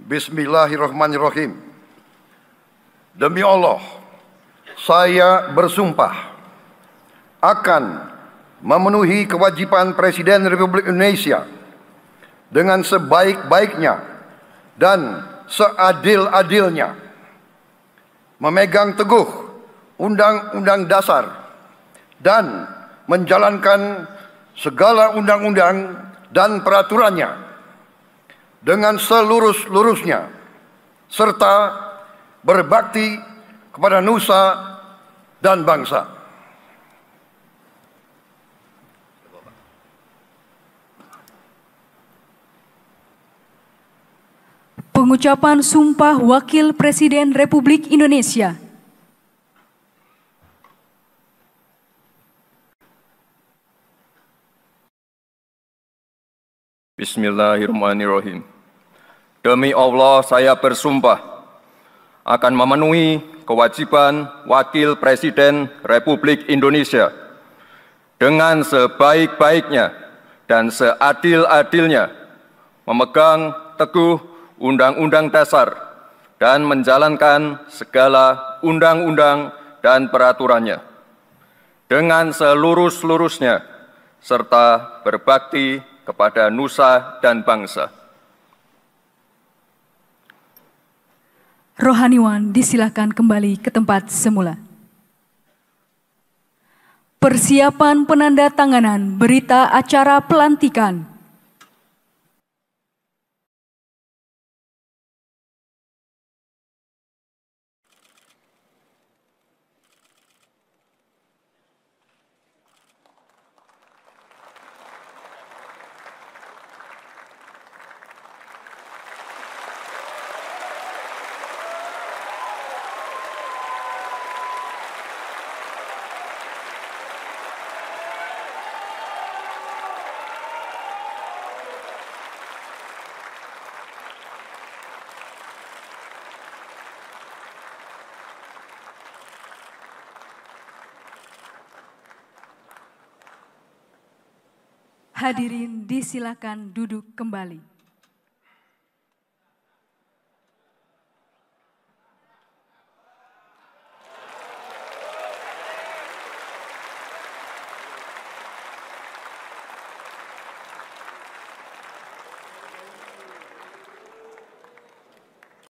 Bismillahirrahmanirrahim. Demi Allah, saya bersumpah akan memenuhi kewajiban Presiden Republik Indonesia dengan sebaik-baiknya dan seadil-adilnya, memegang teguh Undang-Undang Dasar dan menjalankan segala undang-undang dan peraturannya dengan selurus-lurusnya, serta berbakti kepada nusa dan bangsa. Pengucapan Sumpah Wakil Presiden Republik Indonesia. Bismillahirrahmanirrahim. Demi Allah, saya bersumpah akan memenuhi kewajiban Wakil Presiden Republik Indonesia dengan sebaik-baiknya dan seadil-adilnya, memegang teguh Undang-Undang Dasar dan menjalankan segala undang-undang dan peraturannya dengan selurus-lurusnya, serta berbakti kepada nusa dan bangsa. Rohaniwan disilakan kembali ke tempat semula. Persiapan penandatanganan berita acara pelantikan. Hadirin disilakan duduk kembali.